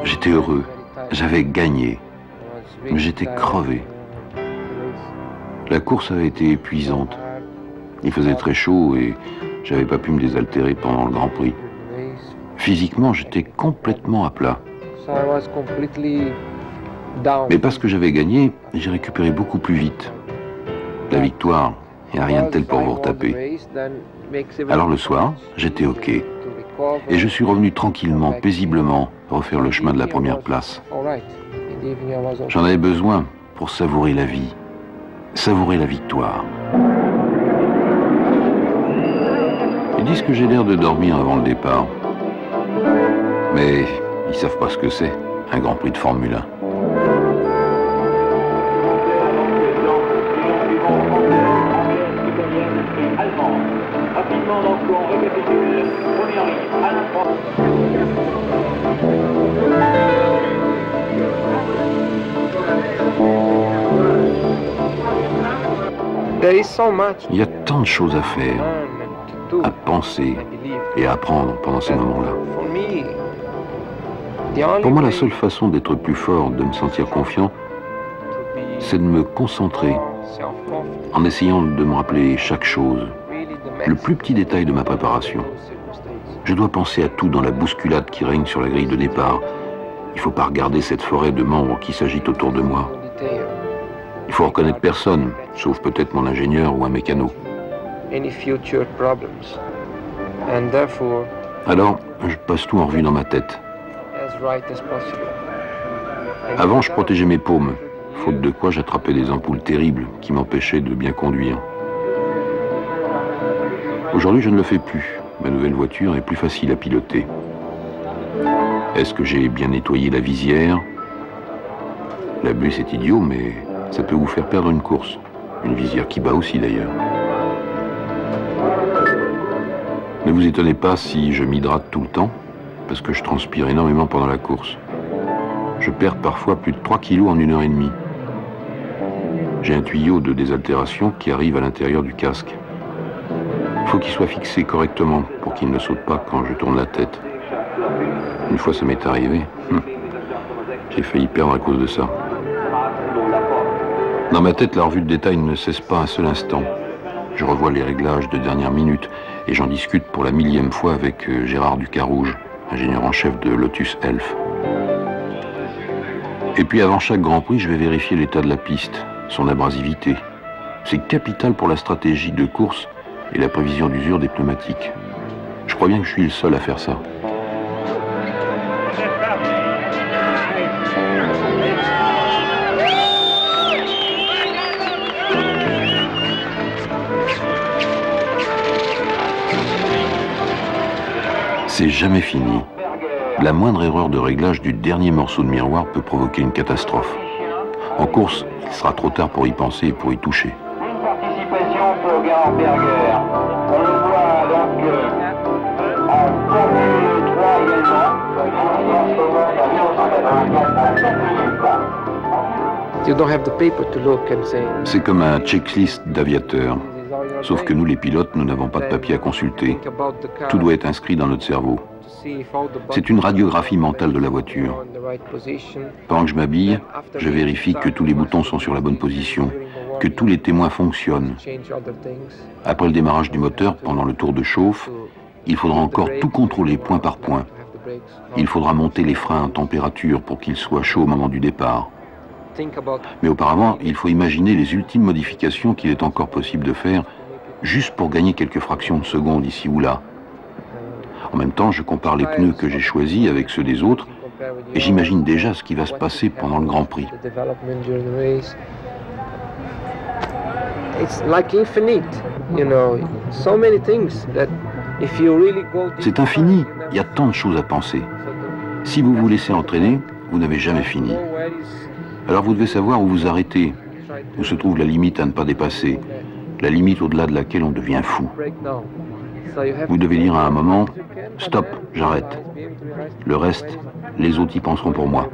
J'étais heureux, j'avais gagné, mais j'étais crevé. La course avait été épuisante. Il faisait très chaud et j'avais pas pu me désaltérer pendant le Grand Prix. Physiquement, j'étais complètement à plat. Mais parce que j'avais gagné, j'ai récupéré beaucoup plus vite. La victoire, il n'y a rien de tel pour vous retaper. Alors le soir, j'étais OK. Et je suis revenu tranquillement, paisiblement, refaire le chemin de la première place. J'en avais besoin pour savourer la vie, savourer la victoire. Ils disent que j'ai l'air de dormir avant le départ. Mais ils savent pas ce que c'est, un Grand Prix de Formule 1. Il y a tant de choses à faire, à penser et à apprendre pendant ces moments-là. Pour moi, la seule façon d'être plus fort, de me sentir confiant, c'est de me concentrer en essayant de me rappeler chaque chose, le plus petit détail de ma préparation. Je dois penser à tout dans la bousculade qui règne sur la grille de départ. Il ne faut pas regarder cette forêt de membres qui s'agitent autour de moi. Il faut reconnaître personne, sauf peut-être mon ingénieur ou un mécano. Alors, je passe tout en revue dans ma tête. Avant, je protégeais mes paumes, faute de quoi j'attrapais des ampoules terribles qui m'empêchaient de bien conduire. Aujourd'hui, je ne le fais plus. Ma nouvelle voiture est plus facile à piloter. Est-ce que j'ai bien nettoyé la visière? L'abus, c'est idiot, mais ça peut vous faire perdre une course. Une visière qui bat aussi, d'ailleurs. Ne vous étonnez pas si je m'hydrate tout le temps, parce que je transpire énormément pendant la course. Je perds parfois plus de 3 kilos en 1h30. J'ai un tuyau de désaltération qui arrive à l'intérieur du casque. Il faut qu'il soit fixé correctement pour qu'il ne saute pas quand je tourne la tête. Une fois ça m'est arrivé. J'ai failli perdre à cause de ça. Dans ma tête, la revue de détail ne cesse pas un seul instant. Je revois les réglages de dernière minute et j'en discute pour la 1000e fois avec Gérard Ducarouge, ingénieur en chef de Lotus Elf. Et puis avant chaque Grand Prix, je vais vérifier l'état de la piste, son abrasivité. C'est capital pour la stratégie de course et la prévision d'usure des pneumatiques. Je crois bien que je suis le seul à faire ça. C'est jamais fini. La moindre erreur de réglage du dernier morceau de miroir peut provoquer une catastrophe. En course, il sera trop tard pour y penser et pour y toucher. Une participation pour Gerhard Berger. On le voit donc en Formule 3 également. C'est comme un checklist d'aviateur. Sauf que nous, les pilotes, nous n'avons pas de papier à consulter. Tout doit être inscrit dans notre cerveau. C'est une radiographie mentale de la voiture. Pendant que je m'habille, je vérifie que tous les boutons sont sur la bonne position, que tous les témoins fonctionnent. Après le démarrage du moteur, pendant le tour de chauffe, il faudra encore tout contrôler point par point. Il faudra monter les freins en température pour qu'ils soient chauds au moment du départ. Mais auparavant, il faut imaginer les ultimes modifications qu'il est encore possible de faire juste pour gagner quelques fractions de seconde ici ou là. En même temps, je compare les pneus que j'ai choisis avec ceux des autres et j'imagine déjà ce qui va se passer pendant le Grand Prix. C'est infini, il y a tant de choses à penser. Si vous vous laissez entraîner, vous n'avez jamais fini. Alors vous devez savoir où vous arrêtez, où se trouve la limite à ne pas dépasser, la limite au-delà de laquelle on devient fou. Vous devez dire à un moment, stop, j'arrête. Le reste, les autres y penseront pour moi.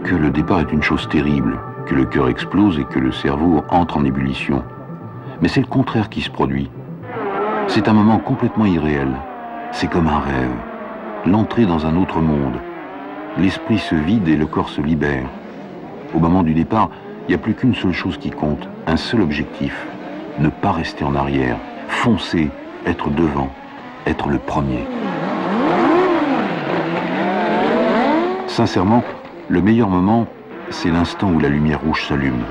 que le départ est une chose terrible, que le cœur explose et que le cerveau entre en ébullition. Mais c'est le contraire qui se produit. C'est un moment complètement irréel. C'est comme un rêve. L'entrée dans un autre monde. L'esprit se vide et le corps se libère. Au moment du départ, il n'y a plus qu'une seule chose qui compte, un seul objectif. Ne pas rester en arrière, foncer, être devant, être le premier. Sincèrement, le meilleur moment, c'est l'instant où la lumière rouge s'allume.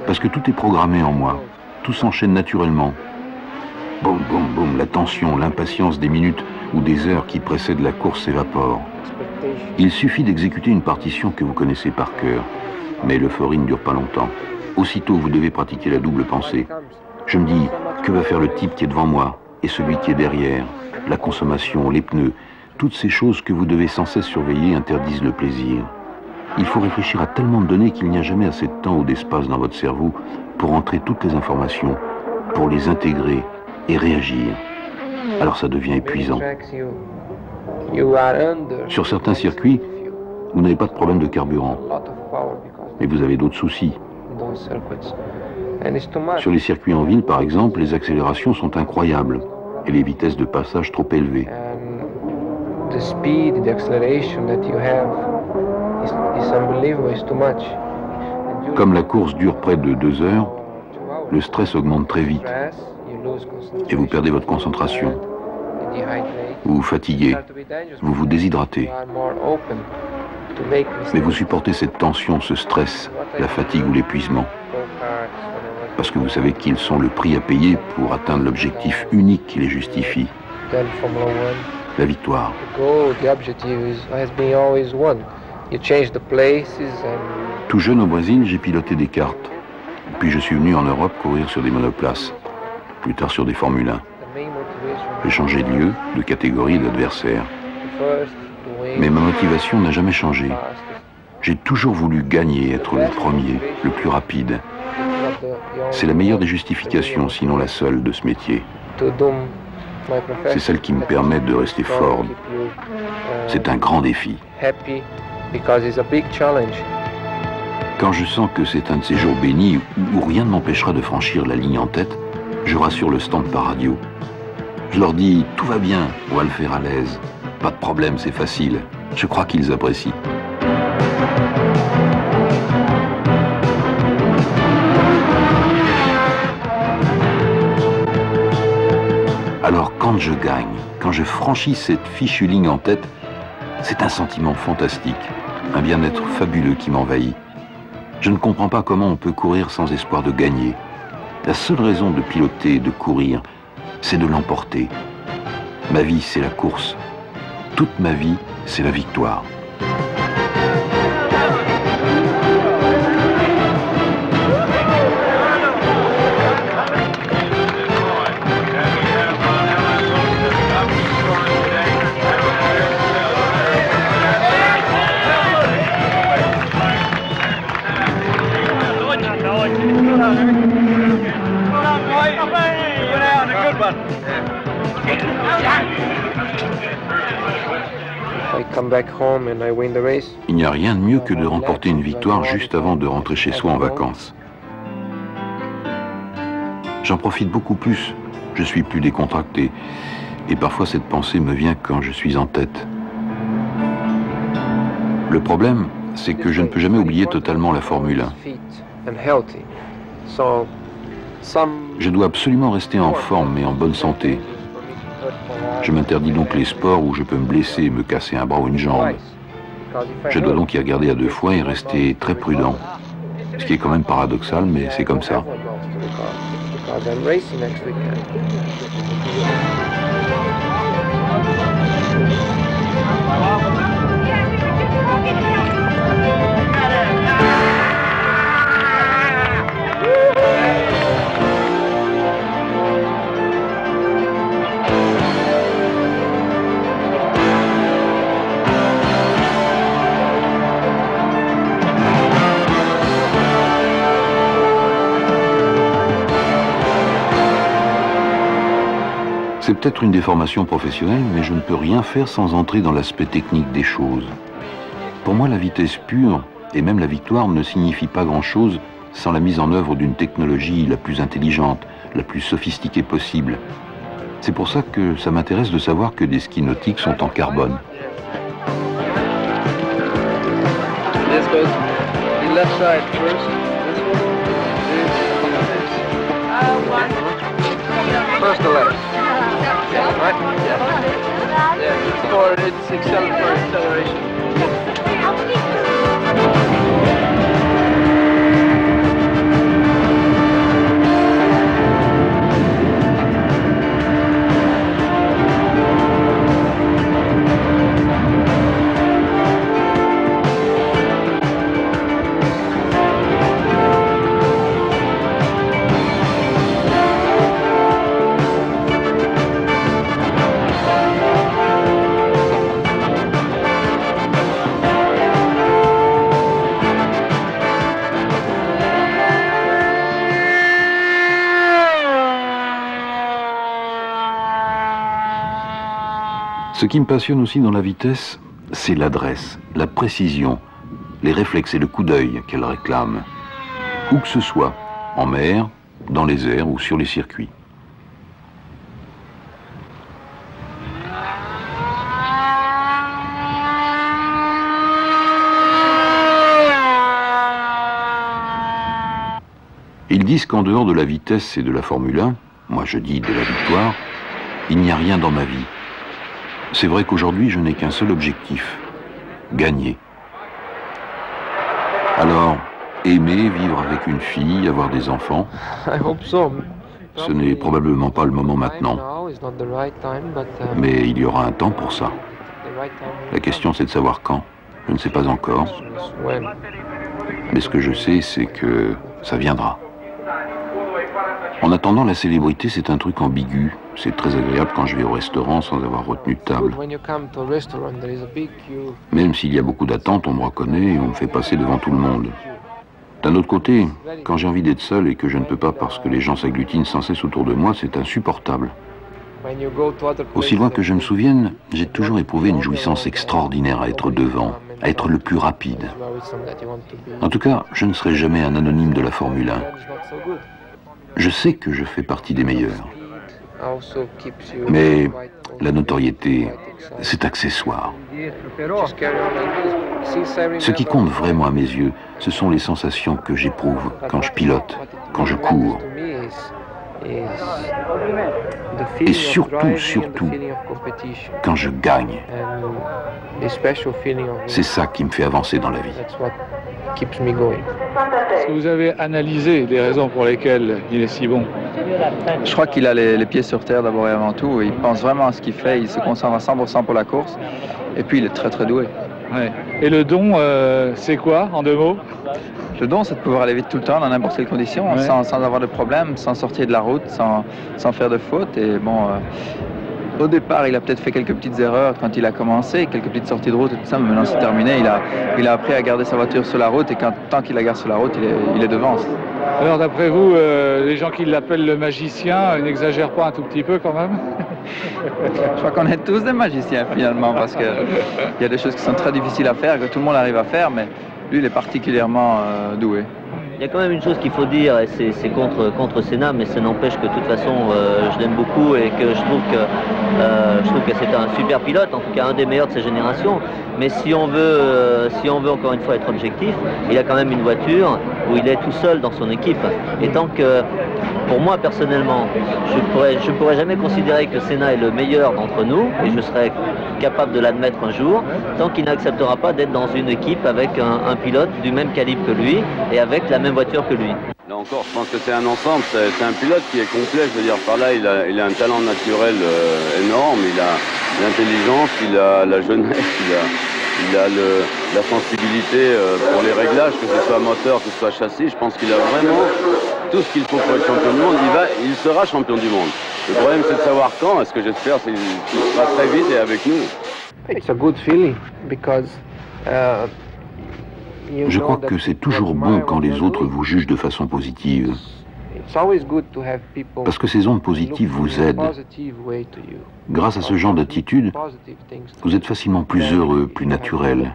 Parce que tout est programmé en moi, tout s'enchaîne naturellement. Boum, boum, boum, la tension, l'impatience des minutes ou des heures qui précèdent la course s'évapore. Il suffit d'exécuter une partition que vous connaissez par cœur, mais l'euphorie ne dure pas longtemps. Aussitôt, vous devez pratiquer la double pensée. Je me dis, que va faire le type qui est devant moi et celui qui est derrière? La consommation, les pneus, toutes ces choses que vous devez sans cesse surveiller interdisent le plaisir. Il faut réfléchir à tellement de données qu'il n'y a jamais assez de temps ou d'espace dans votre cerveau pour entrer toutes les informations, pour les intégrer et réagir. Alors ça devient épuisant. Sur certains circuits, vous n'avez pas de problème de carburant, mais vous avez d'autres soucis. Sur les circuits en ville, par exemple, les accélérations sont incroyables et les vitesses de passage trop élevées. Comme la course dure près de 2 heures, le stress augmente très vite et vous perdez votre concentration. Vous vous fatiguez, vous vous déshydratez. Mais vous supportez cette tension, ce stress, la fatigue ou l'épuisement. Parce que vous savez qu'ils sont le prix à payer pour atteindre l'objectif unique qui les justifie. La victoire. Tout jeune au Brésil, j'ai piloté des karts. Puis je suis venu en Europe courir sur des monoplaces. Plus tard sur des Formule 1. J'ai changé de lieu, de catégorie et d'adversaire. Mais ma motivation n'a jamais changé. J'ai toujours voulu gagner, être le premier, le plus rapide. C'est la meilleure des justifications, sinon la seule, de ce métier. C'est celle qui me permet de rester fort. C'est un grand défi. Quand je sens que c'est un de ces jours bénis où rien ne m'empêchera de franchir la ligne en tête, je rassure le stand par radio. Je leur dis, tout va bien, on va le faire à l'aise. Pas de problème, c'est facile. Je crois qu'ils apprécient. Alors quand je gagne, quand je franchis cette fichue ligne en tête, c'est un sentiment fantastique, un bien-être fabuleux qui m'envahit. Je ne comprends pas comment on peut courir sans espoir de gagner. La seule raison de piloter et de courir, c'est de l'emporter. Ma vie, c'est la course. Toute ma vie, c'est la victoire. Il n'y a rien de mieux que de remporter une victoire juste avant de rentrer chez soi en vacances. J'en profite beaucoup plus, je suis plus décontracté. Et parfois cette pensée me vient quand je suis en tête. Le problème, c'est que je ne peux jamais oublier totalement la Formule 1. Je dois absolument rester en forme et en bonne santé. Je m'interdis donc les sports où je peux me blesser, me casser un bras ou une jambe. Je dois donc y regarder à 2 fois et rester très prudent. Ce qui est quand même paradoxal, mais c'est comme ça. C'est peut-être une déformation professionnelle, mais je ne peux rien faire sans entrer dans l'aspect technique des choses. Pour moi, la vitesse pure, et même la victoire, ne signifie pas grand-chose sans la mise en œuvre d'une technologie la plus intelligente, la plus sophistiquée possible. C'est pour ça que ça m'intéresse de savoir que des skis nautiques sont en carbone. This goes the left side first. First the left. Right? Yeah. For it's acceleration. Ce qui me passionne aussi dans la vitesse, c'est l'adresse, la précision, les réflexes et le coup d'œil qu'elle réclame. Où que ce soit, en mer, dans les airs ou sur les circuits. Ils disent qu'en dehors de la vitesse et de la Formule 1, moi je dis de la victoire, il n'y a rien dans ma vie. C'est vrai qu'aujourd'hui, je n'ai qu'un seul objectif, gagner. Alors, aimer, vivre avec une fille, avoir des enfants, ce n'est probablement pas le moment maintenant. Mais il y aura un temps pour ça. La question, c'est de savoir quand. Je ne sais pas encore. Mais ce que je sais, c'est que ça viendra. En attendant, la célébrité, c'est un truc ambigu. C'est très agréable quand je vais au restaurant sans avoir retenu de table. Même s'il y a beaucoup d'attentes, on me reconnaît et on me fait passer devant tout le monde. D'un autre côté, quand j'ai envie d'être seul et que je ne peux pas parce que les gens s'agglutinent sans cesse autour de moi, c'est insupportable. Aussi loin que je me souvienne, j'ai toujours éprouvé une jouissance extraordinaire à être devant, à être le plus rapide. En tout cas, je ne serai jamais un anonyme de la Formule 1. Je sais que je fais partie des meilleurs. Mais la notoriété, c'est accessoire. Ce qui compte vraiment à mes yeux, ce sont les sensations que j'éprouve quand je pilote, quand je cours. Et surtout, quand je gagne. C'est ça qui me fait avancer dans la vie. Est-ce que vous avez analysé les raisons pour lesquelles il est si bon? Je crois qu'il a les pieds sur terre d'abord et avant tout. Il pense vraiment à ce qu'il fait, il se concentre à 100% pour la course. Et puis il est très très doué. Ouais. Et le don, c'est quoi en 2 mots? Le don, c'est de pouvoir aller vite tout le temps dans n'importe quelle condition, ouais. sans avoir de problème, sans sortir de la route, sans faire de faute. Et bon, au départ, il a peut-être fait quelques petites erreurs quand il a commencé, quelques petites sorties de route et tout ça, mais maintenant c'est terminé. Il a appris à garder sa voiture sur la route et tant qu'il la garde sur la route, il est devant. Alors d'après vous, les gens qui l'appellent le magicien, n'exagèrent pas un tout petit peu quand même? Je crois qu'on est tous des magiciens finalement, parce qu'il y a des choses qui sont très difficiles à faire, que tout le monde arrive à faire, mais lui, il est particulièrement doué. Il y a quand même une chose qu'il faut dire, et c'est contre Senna, mais ça n'empêche que de toute façon, je l'aime beaucoup et que je trouve que c'est un super pilote, en tout cas un des meilleurs de sa génération. Mais si on veut encore une fois être objectif, il a quand même une voiture où il est tout seul dans son équipe. Et tant que, pour moi personnellement, je pourrais jamais considérer que Senna est le meilleur d'entre nous, et je serais capable de l'admettre un jour, tant qu'il n'acceptera pas d'être dans une équipe avec un pilote du même calibre que lui et avec la même voiture que lui. Là encore, je pense que c'est un ensemble, c'est un pilote qui est complet, je veux dire, par là, il a un talent naturel énorme, il a l'intelligence, il a la jeunesse, il a la sensibilité pour les réglages, que ce soit moteur, que ce soit châssis. Je pense qu'il a vraiment tout ce qu'il faut pour être champion du monde. Il sera champion du monde. Le problème, c'est de savoir quand. Ce que j'espère, c'est qu'il sera très vite et avec nous. Je crois que c'est toujours bon quand les autres vous jugent de façon positive. Parce que ces ondes positives vous aident. Grâce à ce genre d'attitude, vous êtes facilement plus heureux, plus naturel.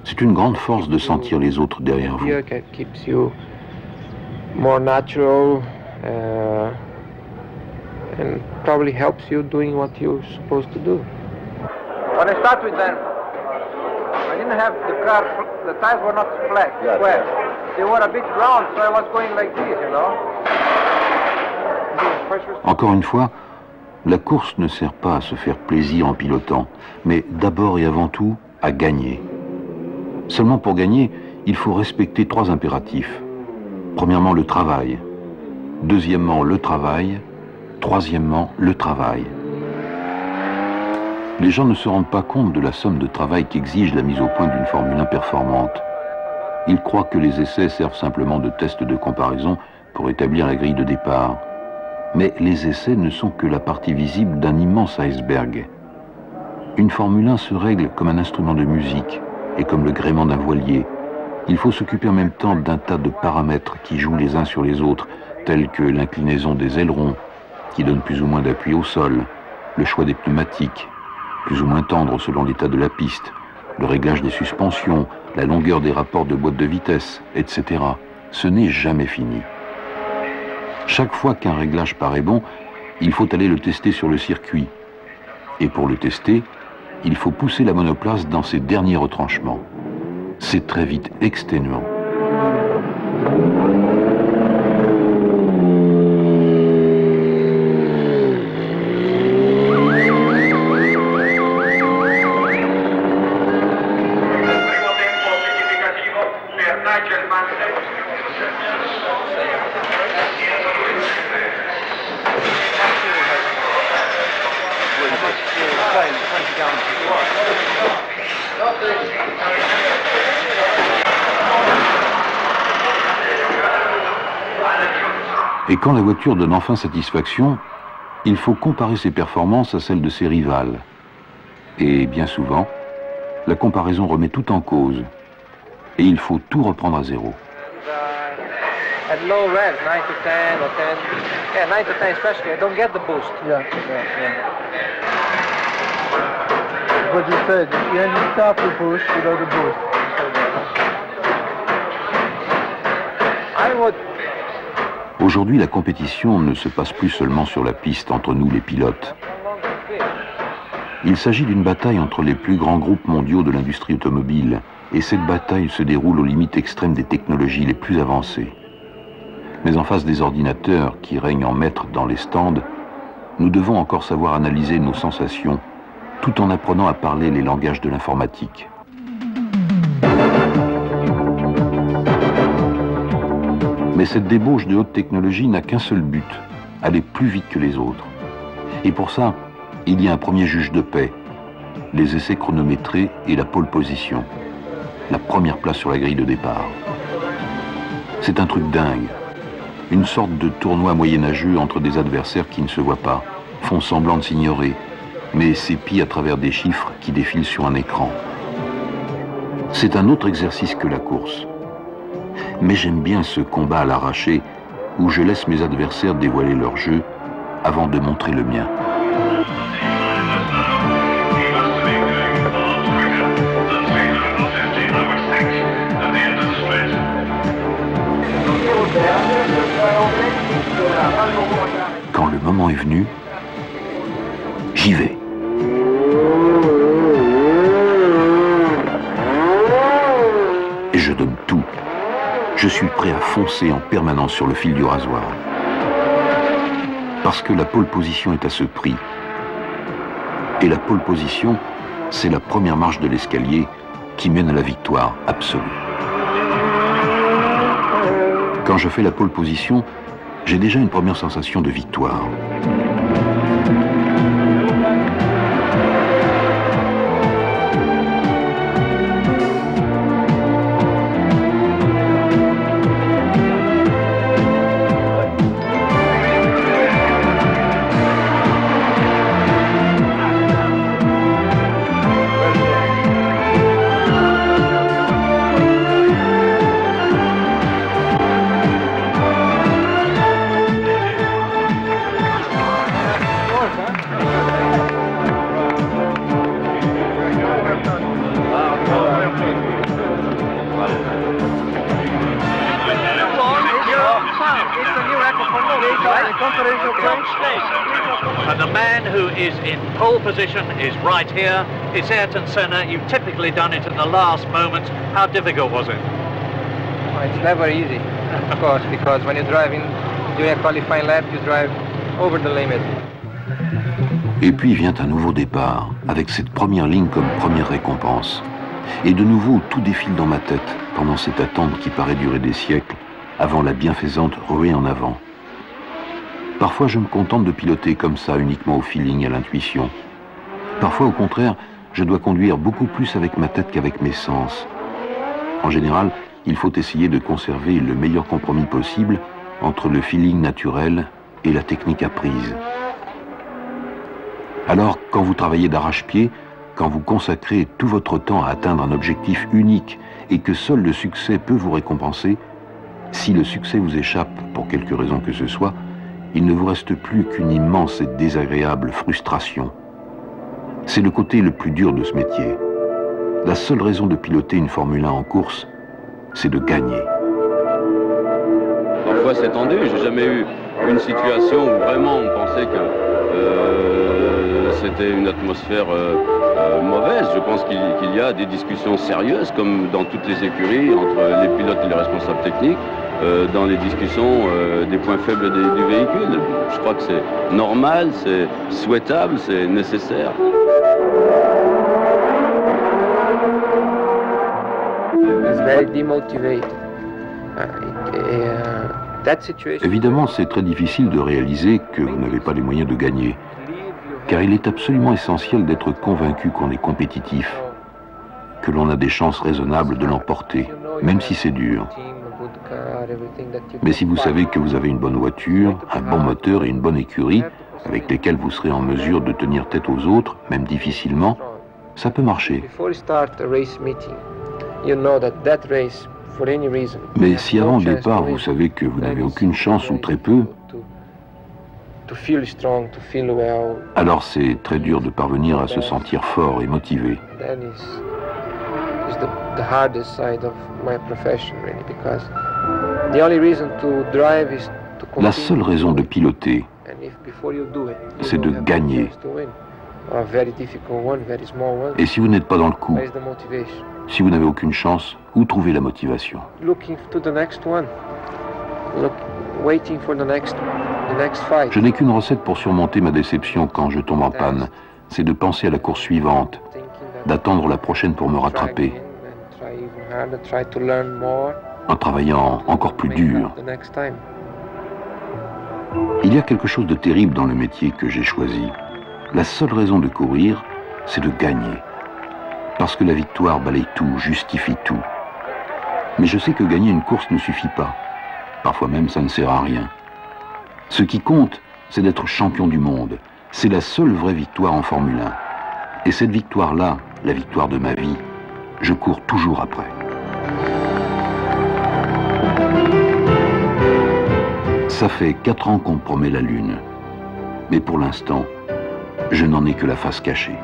C'est une grande force de sentir les autres derrière vous. And probably helps you doing what you're supposed to do. When I start with them, I didn't have the car, the tires were not flat, square. They were a bit round, so I was going like this, you know. Encore une fois, la course ne sert pas à se faire plaisir en pilotant, mais d'abord et avant tout à gagner. Seulement pour gagner, il faut respecter 3 impératifs. Premièrement, le travail. Deuxièmement, le travail. Troisièmement, le travail. Les gens ne se rendent pas compte de la somme de travail qu'exige la mise au point d'une Formule 1 performante. Ils croient que les essais servent simplement de test de comparaison pour établir la grille de départ. Mais les essais ne sont que la partie visible d'un immense iceberg. Une Formule 1 se règle comme un instrument de musique et comme le gréement d'un voilier. Il faut s'occuper en même temps d'un tas de paramètres qui jouent les uns sur les autres, tels que l'inclinaison des ailerons, qui donne plus ou moins d'appui au sol, le choix des pneumatiques, plus ou moins tendres selon l'état de la piste, le réglage des suspensions, la longueur des rapports de boîte de vitesse, etc. Ce n'est jamais fini. Chaque fois qu'un réglage paraît bon, il faut aller le tester sur le circuit. Et pour le tester, il faut pousser la monoplace dans ses derniers retranchements. C'est très vite exténuant. Et quand la voiture donne enfin satisfaction, il faut comparer ses performances à celles de ses rivales. Et bien souvent, la comparaison remet tout en cause. Et il faut tout reprendre à zéro. At low revs, 9 to 10 or 10, yeah, 9 to 10 especially, I don't get the boost. Yeah. What you said, you only start the boost without the boost. I would... Aujourd'hui, la compétition ne se passe plus seulement sur la piste entre nous les pilotes. Il s'agit d'une bataille entre les plus grands groupes mondiaux de l'industrie automobile, et cette bataille se déroule aux limites extrêmes des technologies les plus avancées. Mais en face des ordinateurs qui règnent en maître dans les stands, nous devons encore savoir analyser nos sensations, tout en apprenant à parler les langages de l'informatique. Mais cette débauche de haute technologie n'a qu'un seul but, aller plus vite que les autres. Et pour ça, il y a un premier juge de paix, les essais chronométrés et la pole position, la première place sur la grille de départ. C'est un truc dingue, une sorte de tournoi moyenâgeux entre des adversaires qui ne se voient pas, font semblant de s'ignorer, mais s'épient à travers des chiffres qui défilent sur un écran. C'est un autre exercice que la course. Mais j'aime bien ce combat à l'arraché où je laisse mes adversaires dévoiler leur jeu avant de montrer le mien. Quand le moment est venu, j'y vais. Et je donne tout. Je suis prêt à foncer en permanence sur le fil du rasoir. Parce que la pole position est à ce prix. Et la pole position, c'est la première marche de l'escalier qui mène à la victoire absolue. Quand je fais la pole position, j'ai déjà une première sensation de victoire. And the man who is in pole position is right here. It's Ayrton Senna. You've typically done it at the last moment. How difficult was it? Well, it's never easy, of course, because when you drive in during a qualifying lap, you drive over the limit. Et puis vient un nouveau départ, avec cette première ligne comme première récompense. Et de nouveau, tout défile dans ma tête, pendant cette attente qui paraît durer des siècles, avant la bienfaisante ruée en avant. Parfois, je me contente de piloter comme ça, uniquement au feeling, à l'intuition. Parfois, au contraire, je dois conduire beaucoup plus avec ma tête qu'avec mes sens. En général, il faut essayer de conserver le meilleur compromis possible entre le feeling naturel et la technique apprise. Alors, quand vous travaillez d'arrache-pied, quand vous consacrez tout votre temps à atteindre un objectif unique et que seul le succès peut vous récompenser, si le succès vous échappe pour quelque raison que ce soit, il ne vous reste plus qu'une immense et désagréable frustration. C'est le côté le plus dur de ce métier. La seule raison de piloter une Formule 1 en course, c'est de gagner. Parfois c'est tendu, j'ai jamais eu une situation où vraiment on pensait que c'était une atmosphère mauvaise. Je pense qu'il y a des discussions sérieuses, comme dans toutes les écuries, entre les pilotes et les responsables techniques, dans les discussions des points faibles du véhicule. Je crois que c'est normal, c'est souhaitable, c'est nécessaire. It's very demotivating. Évidemment, c'est très difficile de réaliser que vous n'avez pas les moyens de gagner, car il est absolument essentiel d'être convaincu qu'on est compétitif, que l'on a des chances raisonnables de l'emporter, même si c'est dur. Mais si vous savez que vous avez une bonne voiture, un bon moteur et une bonne écurie, avec lesquels vous serez en mesure de tenir tête aux autres, même difficilement, ça peut marcher. Mais si avant le départ, vous savez que vous n'avez aucune chance ou très peu, alors c'est très dur de parvenir à se sentir fort et motivé. La seule raison de piloter, c'est de gagner. Et si vous n'êtes pas dans le coup, si vous n'avez aucune chance, où trouver la motivation? Je n'ai qu'une recette pour surmonter ma déception quand je tombe en panne. C'est de penser à la course suivante, d'attendre la prochaine pour me rattraper, en travaillant encore plus dur. Il y a quelque chose de terrible dans le métier que j'ai choisi. La seule raison de courir, c'est de gagner. Parce que la victoire balaye tout, justifie tout. Mais je sais que gagner une course ne suffit pas. Parfois même, ça ne sert à rien. Ce qui compte, c'est d'être champion du monde. C'est la seule vraie victoire en Formule 1. Et cette victoire-là, la victoire de ma vie, je cours toujours après. Ça fait 4 ans qu'on me promet la Lune. Mais pour l'instant, je n'en ai que la face cachée.